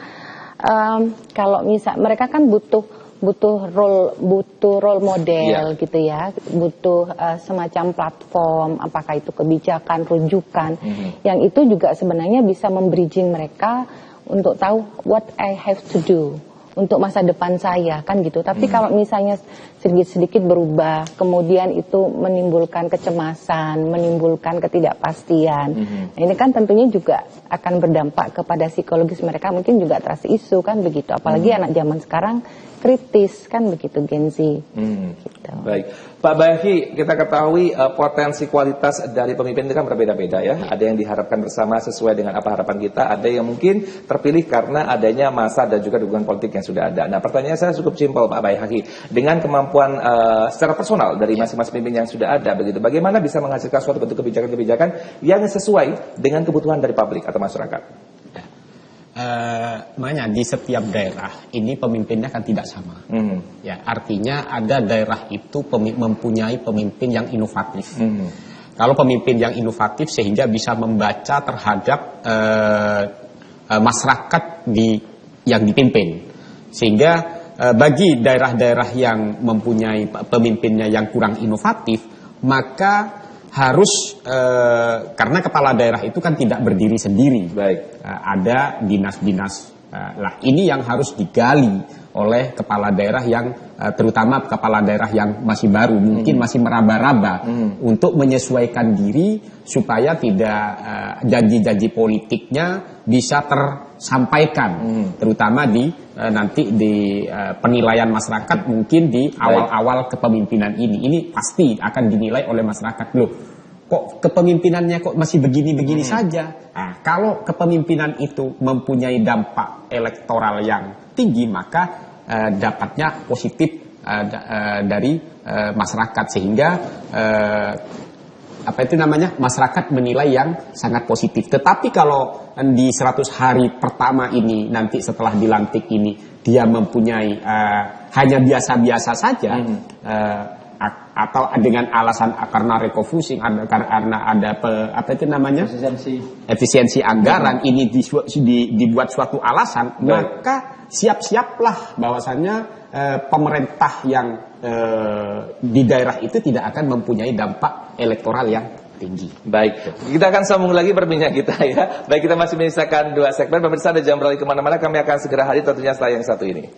Speaker 3: kalau misal mereka kan butuh role model gitu ya, butuh semacam platform, apakah itu kebijakan, rujukan, yang itu juga sebenarnya bisa membridging mereka untuk tahu what I have to do untuk masa depan saya kan gitu. Tapi kalau misalnya sedikit-sedikit berubah, kemudian itu menimbulkan kecemasan, menimbulkan ketidakpastian. Nah, ini kan tentunya juga akan berdampak kepada psikologis mereka, mungkin juga trust issue kan begitu. Apalagi anak zaman sekarang kritis kan begitu, Gen Z. Gitu.
Speaker 1: Baik, Pak Bahi, kita ketahui potensi kualitas dari pemimpin itu kan berbeda-beda ya. Ada yang diharapkan bersama sesuai dengan apa harapan kita, ada yang mungkin terpilih karena adanya masa dan juga dukungan politik yang sudah ada. Nah, pertanyaan saya cukup simpel, Pak Bahi, dengan kemampuan secara personal dari masing-masing pemimpin yang sudah ada, begitu, bagaimana bisa menghasilkan suatu bentuk kebijakan-kebijakan yang sesuai dengan kebutuhan dari publik atau masyarakat?
Speaker 4: Makanya di setiap daerah ini pemimpinnya kan tidak sama. Ya, artinya ada daerah itu mempunyai pemimpin yang inovatif. Kalau pemimpin yang inovatif sehingga bisa membaca terhadap masyarakat yang dipimpin, sehingga bagi daerah-daerah yang mempunyai pemimpinnya yang kurang inovatif, maka harus karena kepala daerah itu kan tidak berdiri sendiri. Ada dinas-dinas. Lah ini yang harus digali oleh kepala daerah yang terutama kepala daerah yang masih baru, mungkin masih meraba-raba untuk menyesuaikan diri supaya tidak janji-janji politiknya bisa tersampaikan, terutama di nanti di penilaian masyarakat mungkin di awal-awal kepemimpinan ini pasti akan dinilai oleh masyarakat, loh kok kepemimpinannya kok masih begini-begini saja. Nah, kalau kepemimpinan itu mempunyai dampak elektoral yang tinggi, maka dapatnya positif dari masyarakat, sehingga masyarakat menilai yang sangat positif. Tetapi kalau di 100 hari pertama ini, nanti setelah dilantik ini dia mempunyai hanya biasa-biasa saja, atau dengan alasan karena refocusing, karena ada efisiensi anggaran, ini dibuat suatu alasan, maka siap-siaplah bahwasannya pemerintah yang di daerah itu tidak akan mempunyai dampak elektoral yang tinggi.
Speaker 1: Baik, kita akan sambung lagi perbincangan kita ya. Baik, kita masih menyisakan 2 segmen. Pemirsa, ada jangan beralih kemana-mana, kami akan segera hadir tentunya setelah yang satu ini.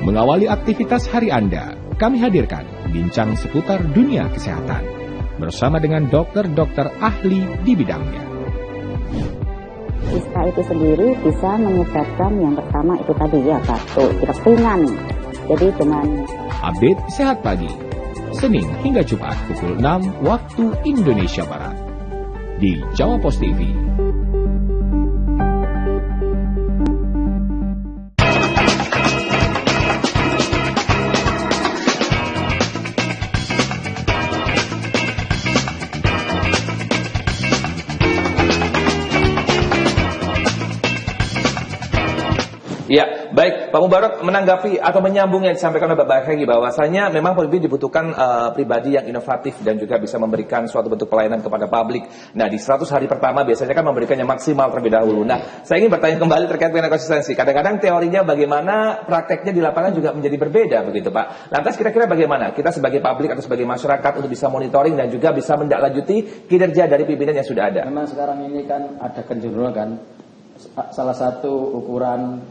Speaker 6: Mengawali aktivitas hari Anda, kami hadirkan bincang seputar dunia kesehatan bersama dengan dokter-dokter ahli di bidangnya.
Speaker 12: Ispa itu sendiri bisa menyebabkan yang pertama itu tadi ya, batuk, pilek ringan. Jadi dengan
Speaker 6: update Sehat Pagi, Senin hingga Jumat pukul 6 waktu Indonesia Barat di Jawa Pos TV.
Speaker 1: Ya, baik. Baik, Pak Mubarak menanggapi atau menyambung yang disampaikan oleh Bapak Hegi bahwasanya memang pemimpin dibutuhkan pribadi yang inovatif dan juga bisa memberikan suatu bentuk pelayanan kepada publik. Nah, di 100 hari pertama biasanya kan memberikan yang maksimal terlebih dahulu. Nah, saya ingin bertanya kembali terkait dengan konsistensi. Kadang-kadang teorinya bagaimana, prakteknya di lapangan juga menjadi berbeda begitu, Pak. Lantas kira-kira bagaimana kita sebagai publik atau sebagai masyarakat untuk bisa monitoring dan juga bisa mendaklanjuti kinerja dari pimpinan yang sudah ada?
Speaker 11: Memang sekarang ini kan ada kecenderungan kan, salah satu ukuran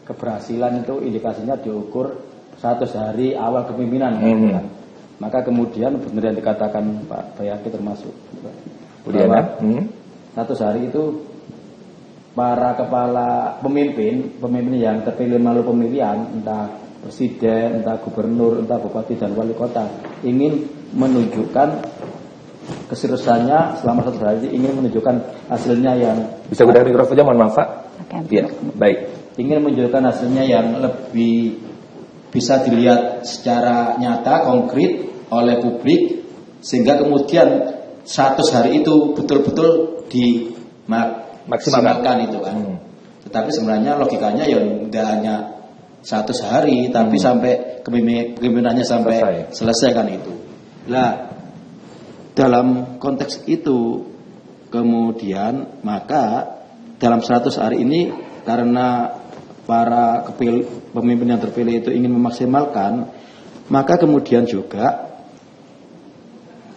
Speaker 11: keberhasilan itu indikasinya diukur 100 hari awal kepemimpinan. Kan? Maka kemudian benar yang dikatakan Pak Bayaki termasuk bahwa 100 hari itu para kepala pemimpin yang terpilih melalui pemilihan, entah presiden, entah gubernur, entah bupati dan wali kota, ingin menunjukkan keseriusannya selama 100 hari, ingin menunjukkan hasilnya yang
Speaker 1: bisa gunakan mikrofonnya, mohon maaf Pak. Iya, baik.
Speaker 11: Ingin menunjukkan hasilnya yang lebih bisa dilihat secara nyata, konkret oleh publik, sehingga kemudian 100 hari itu betul-betul dimaksimalkan itu kan. Tetapi sebenarnya logikanya ya tidak hanya 100 hari, tapi sampai kepemimpinannya sampai selesai kan itu. Nah, dalam konteks itu kemudian maka dalam 100 hari ini karena para pemimpin yang terpilih itu ingin memaksimalkan, maka kemudian juga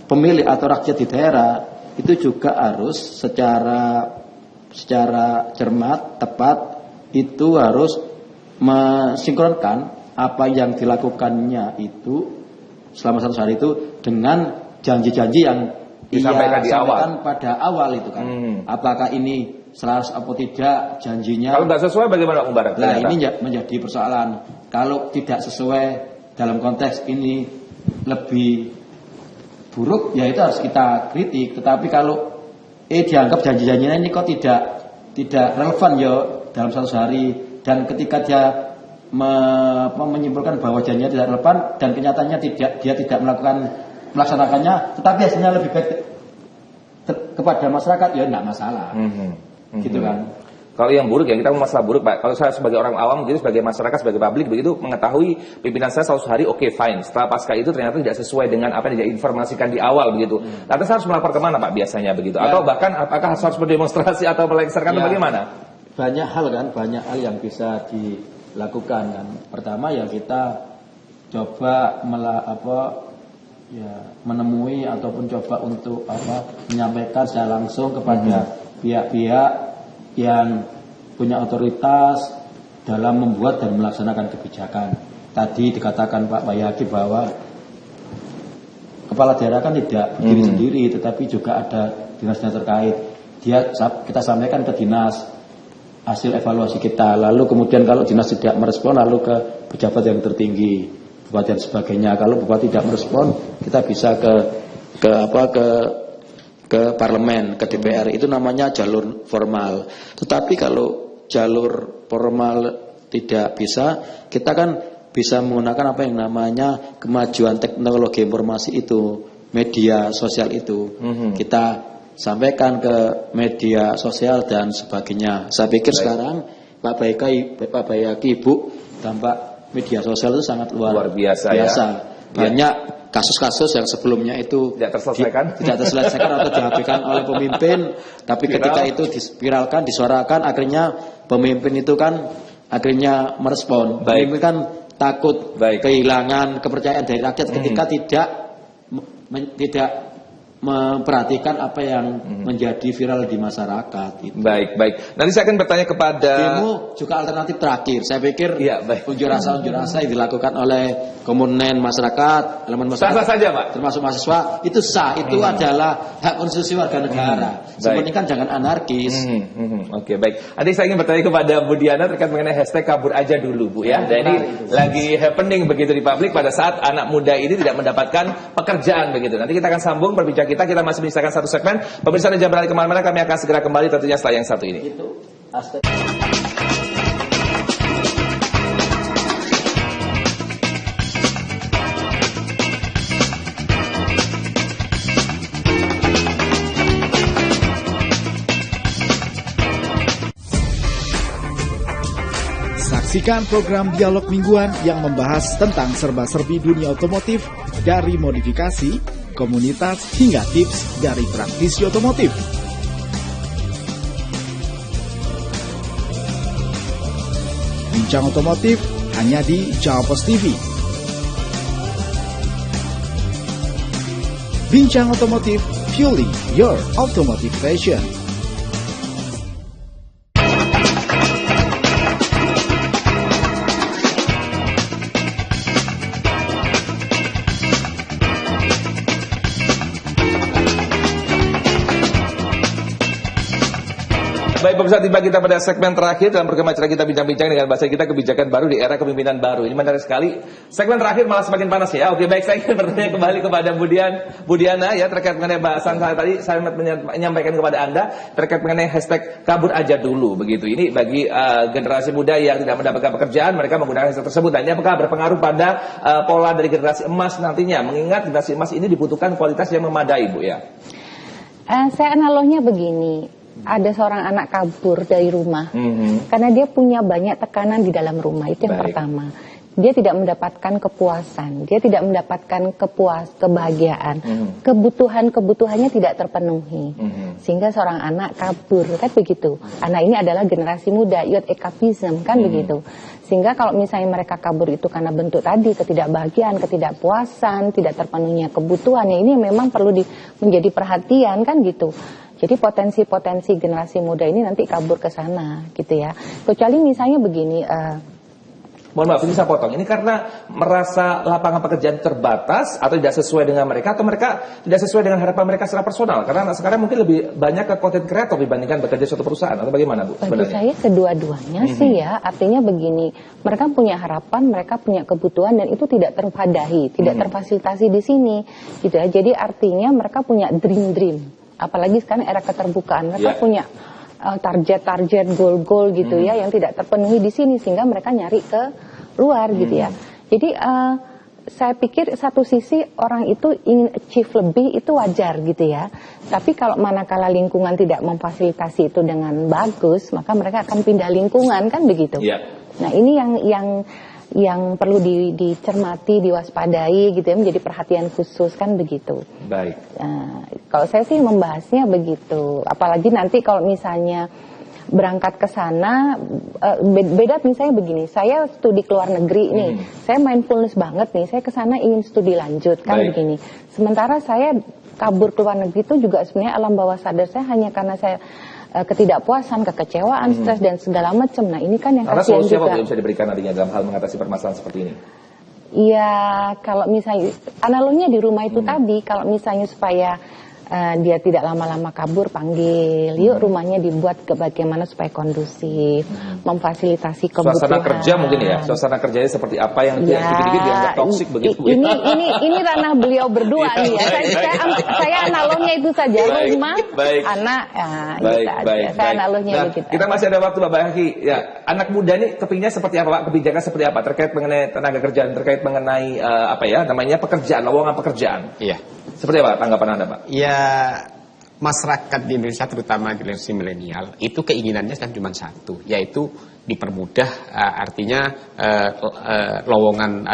Speaker 11: pemilih atau rakyat di daerah itu juga harus secara cermat, tepat, itu harus mensinkronkan apa yang dilakukannya itu selama 100 hari itu dengan janji-janji yang
Speaker 1: disampaikan di awal.
Speaker 11: Pada awal itu kan. Apakah ini selaras apa tidak janjinya?
Speaker 1: Kalau nggak sesuai bagaimana Pak Mubarak?
Speaker 11: Nah, ini menjadi persoalan. Kalau tidak sesuai dalam konteks ini lebih buruk, ya itu harus kita kritik. Tetapi kalau dianggap janji-janjinya ini kok tidak relevan ya dalam 100 hari, dan ketika dia menyimpulkan bahwa janjinya tidak relevan dan kenyataannya dia tidak melaksanakannya, tetapi hasilnya lebih baik kepada masyarakat, ya enggak masalah. Gitu kan.
Speaker 1: Kalau yang buruk ya kita mau masalah buruk Pak. Kalau saya sebagai orang awam gitu, sebagai masyarakat, sebagai publik begitu mengetahui pimpinan saya 100 hari, oke, fine. Setelah pasca itu ternyata tidak sesuai dengan apa yang diinformasikan di awal begitu. Lantas harus melapor kemana Pak biasanya begitu? Ya. Atau bahkan apakah harus berdemonstrasi atau melengsarkan atau bagaimana?
Speaker 11: Banyak hal yang bisa dilakukan kan. Pertama ya kita coba menemui ataupun coba untuk menyampaikan secara langsung kepada pihak-pihak yang punya otoritas dalam membuat dan melaksanakan kebijakan. Tadi dikatakan Pak Bayaki bahwa kepala daerah kan tidak berdiri sendiri, tetapi juga ada dinas-dinas terkait. Kita sampaikan ke dinas hasil evaluasi kita, lalu kemudian kalau dinas tidak merespon, lalu ke pejabat yang tertinggi, bupati dan sebagainya. Kalau bupati tidak merespon, kita bisa ke parlemen, ke DPR, itu namanya jalur formal. Tetapi kalau jalur formal tidak bisa, kita kan bisa menggunakan apa yang namanya kemajuan teknologi informasi itu, media sosial itu. Kita sampaikan ke media sosial dan sebagainya. Saya pikir sekarang Pak Bayaki, Ibu, dampak media sosial itu sangat luar biasa. Ya. Banyak kasus-kasus yang sebelumnya itu tidak terselesaikan atau dihabiskan oleh pemimpin, tapi ketika itu diviralkan, disuarakan, akhirnya pemimpin itu kan akhirnya merespon. Pemimpin kan takut kehilangan kepercayaan dari rakyat ketika tidak memperhatikan apa yang menjadi viral di masyarakat. Itu.
Speaker 1: Baik. Nanti saya akan bertanya kepada
Speaker 11: demo juga alternatif terakhir. Saya pikir unjuk rasa yang dilakukan oleh komponen masyarakat, elemen masyarakat,
Speaker 1: sah saja Pak,
Speaker 11: termasuk mahasiswa, itu sah. Itu adalah hak konstitusi warga negara. Sebenarnya kan jangan anarkis.
Speaker 1: Oke, baik. Nanti saya ingin bertanya kepada Bu Diana terkait mengenai hashtag kabur aja dulu Bu ya. Dan ini lagi happening begitu di publik pada saat anak muda ini tidak mendapatkan pekerjaan begitu. Nanti kita akan sambung perbincangan kita masih menyisakan satu segmen. Pemirsa jangan berlari kemana-mana, kami akan segera kembali tentunya setelah yang satu ini.
Speaker 7: Saksikan program Dialog Mingguan yang membahas tentang serba-serbi dunia otomotif dari modifikasi, komunitas, hingga tips dari praktisi otomotif. Bincang Otomotif hanya di Jawapos TV. Bincang Otomotif, fueling your automotive passion.
Speaker 1: Baik pemirsa, tiba kita pada segmen terakhir dalam program acara kita bincang-bincang dengan bahasa kita kebijakan baru di era kepemimpinan baru. Ini menarik sekali. Segmen terakhir malah semakin panas ya. Oke, baik, saya ingin bertanya kembali kepada Bu Diana ya terkait mengenai bahasan saya tadi. Saya menyampaikan kepada Anda terkait mengenai hashtag kabur aja dulu begitu. Ini bagi generasi muda yang tidak mendapatkan pekerjaan, mereka menggunakan hashtag tersebut. Dan ini apakah berpengaruh pada pola dari generasi emas nantinya? Mengingat generasi emas ini dibutuhkan kualitas yang memadai, Bu ya.
Speaker 3: Saya analoginya begini. Ada seorang anak kabur dari rumah karena dia punya banyak tekanan di dalam rumah. Itu yang pertama. Dia tidak mendapatkan kepuasan, dia tidak mendapatkan kebahagiaan, kebutuhannya tidak terpenuhi, sehingga seorang anak kabur, kan begitu. Anak ini adalah generasi muda, youth escapism, kan begitu. Sehingga kalau misalnya mereka kabur itu karena bentuk tadi, ketidakbahagiaan, ketidakpuasan, tidak terpenuhinya kebutuhan, ya ini memang perlu menjadi perhatian, kan gitu. Jadi potensi-potensi generasi muda ini nanti kabur ke sana, gitu ya. Kecuali misalnya begini.
Speaker 1: Mohon maaf, ini saya potong. Ini karena merasa lapangan pekerjaan terbatas atau tidak sesuai dengan mereka, atau mereka tidak sesuai dengan harapan mereka secara personal. Karena sekarang mungkin lebih banyak ke content creator dibandingkan bekerja suatu perusahaan, atau bagaimana, Bu?
Speaker 3: Bagi saya kedua-duanya sih ya. Artinya begini, mereka punya harapan, mereka punya kebutuhan dan itu tidak terpadahi, tidak terfasilitasi di sini, gitu ya. Jadi artinya mereka punya dream. Apalagi sekarang era keterbukaan, mereka punya target-target, goal-goal gitu ya, yang tidak terpenuhi di sini, sehingga mereka nyari ke luar gitu ya. Jadi saya pikir satu sisi orang itu ingin achieve lebih, itu wajar gitu ya. Tapi kalau manakala lingkungan tidak memfasilitasi itu dengan bagus, maka mereka akan pindah lingkungan, kan begitu. Nah ini yang perlu dicermati, diwaspadai gitu ya, menjadi perhatian khusus, kan begitu.
Speaker 1: Baik.
Speaker 3: Nah, kalau saya sih membahasnya begitu. Apalagi nanti kalau misalnya berangkat ke sana, beda misalnya begini, saya studi ke luar negeri nih, saya mindfulness banget nih, saya ke sana ingin studi lanjut, kan begini. Sementara saya kabur ke luar negeri itu juga sebenarnya alam bawah sadar saya hanya karena saya ketidakpuasan, kekecewaan, stres dan segala macam. Nah ini kan yang kasihan juga.
Speaker 1: Solusi apa yang bisa diberikan nantinya dalam hal mengatasi permasalahan seperti ini?
Speaker 3: Iya, kalau misalnya analoginya di rumah itu tadi, kalau misalnya supaya dia tidak lama-lama kabur, panggil, yuk rumahnya dibuat bagaimana supaya kondusif, memfasilitasi kebutuhan.
Speaker 1: Suasana kerja mungkin ya, suasana kerjanya seperti apa yang dikit-dikit dianggap toksik begitu.
Speaker 3: Ini ranah beliau berdua nih ya. Saya analoginya itu saja, rumah, anak, saya analoginya begitu.
Speaker 1: Kita masih ada waktu, Bapak Haki. Ya, anak muda ini kepinginnya seperti apa, Pak? Kebijakan seperti apa terkait mengenai tenaga kerjaan, terkait mengenai pekerjaan, lowongan pekerjaan.
Speaker 4: Iya.
Speaker 1: Seperti apa tanggapan Anda, Pak?
Speaker 4: Ya, masyarakat di Indonesia terutama generasi milenial itu keinginannya kan cuma satu, yaitu dipermudah, artinya lowongan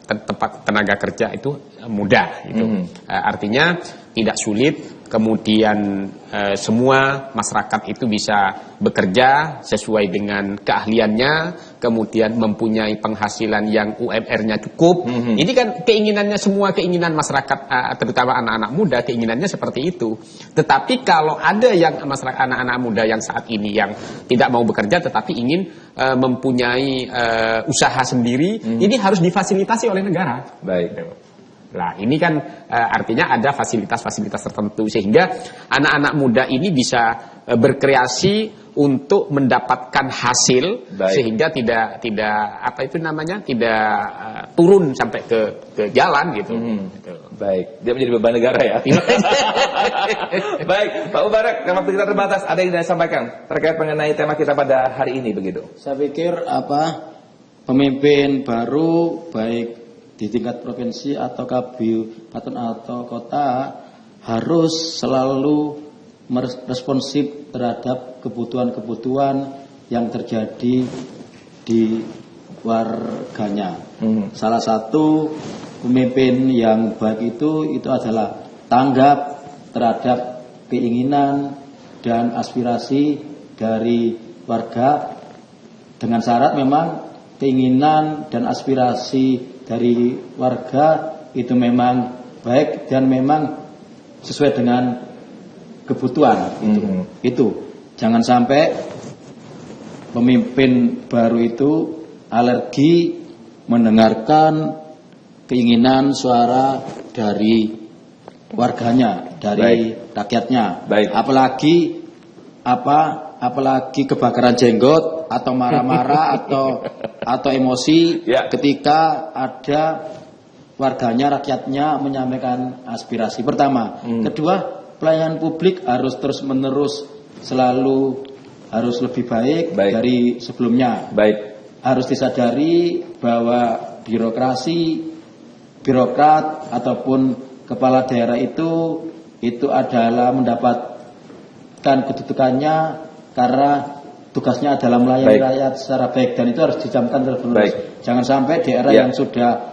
Speaker 4: tempat tenaga kerja itu mudah gitu. Artinya tidak sulit, kemudian semua masyarakat itu bisa bekerja sesuai dengan keahliannya, kemudian mempunyai penghasilan yang UMR-nya cukup. Ini kan keinginannya, semua keinginan masyarakat, terutama anak-anak muda, keinginannya seperti itu. Tetapi kalau ada yang masyarakat anak-anak muda yang saat ini yang tidak mau bekerja tetapi ingin mempunyai usaha sendiri, ini harus difasilitasi oleh negara.
Speaker 1: Baik.
Speaker 4: Nah ini kan artinya ada fasilitas-fasilitas tertentu sehingga anak-anak muda ini bisa berkreasi untuk mendapatkan hasil. Baik. Sehingga tidak turun sampai ke jalan gitu.
Speaker 1: Baik, dia menjadi beban negara ya. Baik, Pak Mubarak, waktu kita terbatas, ada yang ingin sampaikan terkait mengenai tema kita pada hari ini begitu?
Speaker 11: Saya pikir pemimpin baru baik di tingkat provinsi atau kabupaten atau kota harus selalu responsif terhadap kebutuhan-kebutuhan yang terjadi di warganya. Salah satu pemimpin yang baik itu adalah tanggap terhadap keinginan dan aspirasi dari warga, dengan syarat memang keinginan dan aspirasi dari warga itu memang baik dan memang sesuai dengan kebutuhan. Itu jangan sampai pemimpin baru itu alergi mendengarkan keinginan suara dari warganya, dari rakyatnya. Apalagi kebakaran jenggot atau marah-marah atau emosi ketika ada warganya, rakyatnya menyampaikan aspirasi. Pertama, kedua, pelayanan publik harus terus-menerus selalu harus lebih baik dari sebelumnya. Harus disadari bahwa birokrat ataupun kepala daerah itu adalah mendapatkan kedudukannya karena tugasnya adalah melayani rakyat secara baik, dan itu harus dijamkan terus-menerus. Jangan sampai daerah yang sudah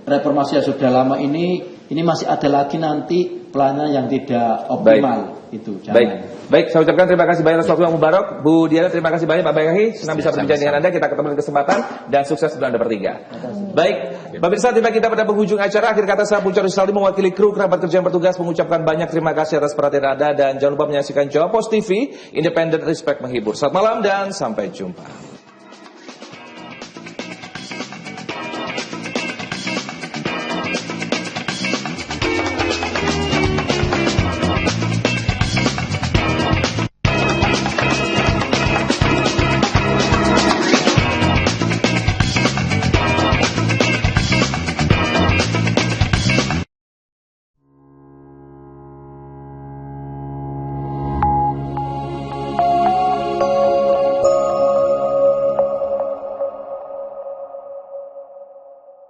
Speaker 11: reformasi yang sudah lama ini masih ada lagi nanti pelayanan yang tidak optimal. Itu jangan.
Speaker 1: Baik, saya ucapkan terima kasih banyak atas waktu yang mubarak. Bu Diana, terima kasih banyak. Pak Bayahi, senang bisa berbincang dengan Anda. Kita ketemu di kesempatan dan sukses untuk Anda bertiga. Baik, pemirsa, tiba kita pada penghujung acara. Akhir kata saya Puncari Saldi mewakili kru kerabat kerja yang bertugas mengucapkan banyak terima kasih atas perhatian Anda, dan jangan lupa menyaksikan Jawa Post TV, independen, respect, menghibur. Selamat malam dan sampai jumpa.